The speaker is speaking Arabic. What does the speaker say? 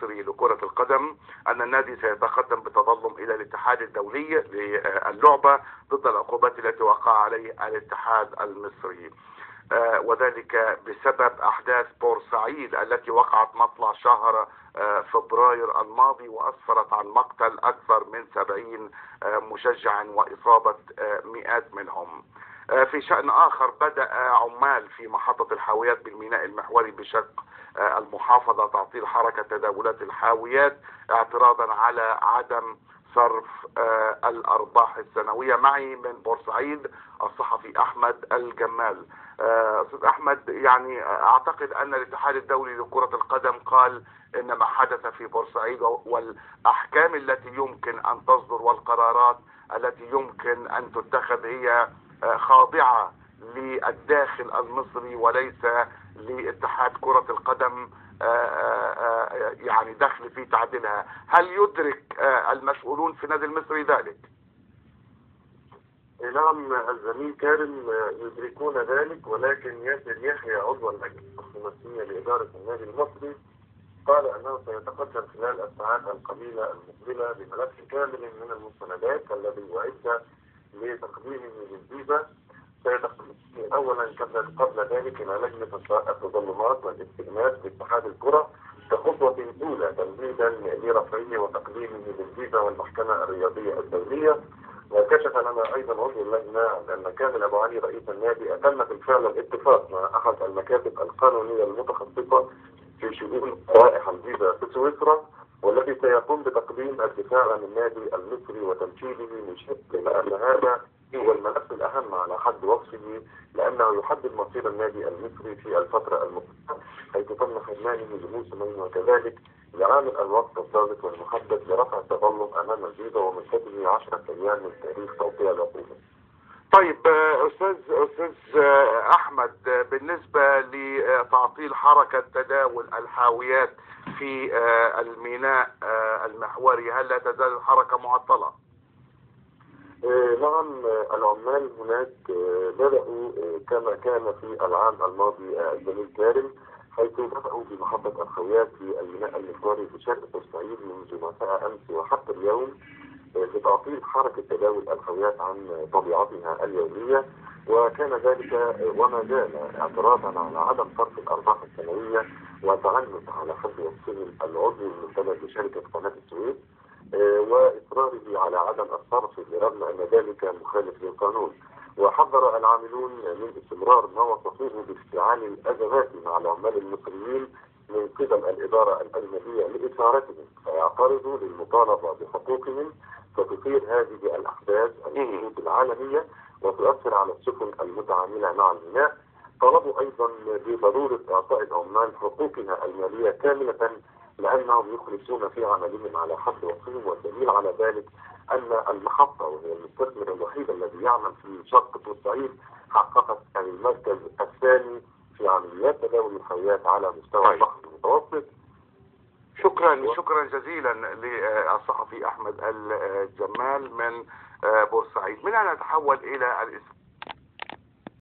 المصري لكرة القدم أن النادي سيتقدم بتظلم إلى الاتحاد الدولي للعبة ضد العقوبات التي وقع عليه الاتحاد المصري، وذلك بسبب أحداث بورسعيد التي وقعت مطلع شهر فبراير الماضي وأسفرت عن مقتل أكثر من 70 مشجع وإصابة مئات منهم. في شأن آخر، بدأ عمال في محطة الحاويات بالميناء المحوري بشق المحافظة تعطيل حركة تداولات الحاويات اعتراضا على عدم صرف الأرباح السنوية. معي من بورسعيد الصحفي أحمد الجمال. أستاذ أحمد، يعني أعتقد أن الاتحاد الدولي لكرة القدم قال إن ما حدث في بورسعيد والأحكام التي يمكن أن تصدر والقرارات التي يمكن أن تتخذ هي خاضعة للداخل المصري وليس لاتحاد كرة القدم يعني دخل في تعديلها. هل يدرك المسؤولون في النادي المصري ذلك؟ نعم، الزميل كارم يدركون ذلك، ولكن ياسر يحيى عضو اللجنة الخماسية لإدارة النادي المصري قال أنه سيتقدم خلال الساعات القليلة المقبلة بملف كامل من المستندات الذي يعد لتقديمه للفيفا. سيتقدم أولا قبل ذلك إلى لجنة التظلمات والاستئناس باتحاد الكرة كخطوة أولى تمهيدا لرفعه وتقديمه للفيفا والمحكمة الرياضية الدولية. وكشف لنا ايضا عضو اللجنه ان كامل ابو علي رئيس النادي اتم بالفعل الاتفاق مع احد المكاتب القانونيه المتخصصه في شؤون روائح الفيزا في سويسرا، والذي سيقوم بتقديم الدفاع عن النادي المصري وتمثيله لشكل لان هذا هو الملف الاهم على حد وصفه، لانه يحدد مصير النادي المصري في الفتره المقبله، حيث تم حرمانه لموسمين وكذلك لعامل الوقت الضابط والمحدد لرفع التظلم امام الفيفا ومدته 10 ايام من تاريخ توقيع العقوبه. طيب استاذ احمد، بالنسبه لتعطيل حركه تداول الحاويات في الميناء المحوري، هل لا تزال الحركه معطله؟ نعم، العمال هناك بدأوا كما كان في العام الماضي الزميل كارم، حيث بدأوا بمحطة الحاويات في الميناء المحوري في شرق بورسعيد منذ مساء أمس وحتى اليوم بتعطيل حركة تداول الحاويات عن طبيعتها اليومية، وكان ذلك وما زال اعتراضا على عدم صرف الأرباح السنوية وتعنت على حد وصفهم العضو المنتدب لشركة قناة السويس وإصراره على عدم الصرف برغم أن ذلك مخالف للقانون. وحذر العاملون من استمرار ما وصفوه بافتعال الأزمات مع العمال المصريين من قبل الإدارة الأجنبية لإثارتهم فيعترضوا للمطالبة بحقوقهم، فتثير هذه الأحداث الحدود العالمية وتؤثر على السفن المتعاملة مع الميناء. طلبوا أيضا بضرورة إعطاء العمال حقوقها المالية كاملة لأنهم يخلصون في عملهم على حد وصفهم، والدليل على ذلك أن المحطة وهي المستثمر الوحيد الذي يعمل في شرق بورسعيد حققت المركز الثاني في عمليات تداول الحاويات على مستوى البحر المتوسط. شكرا جزيلا للصحفي أحمد الجمال من بورسعيد. من أن نتحول إلى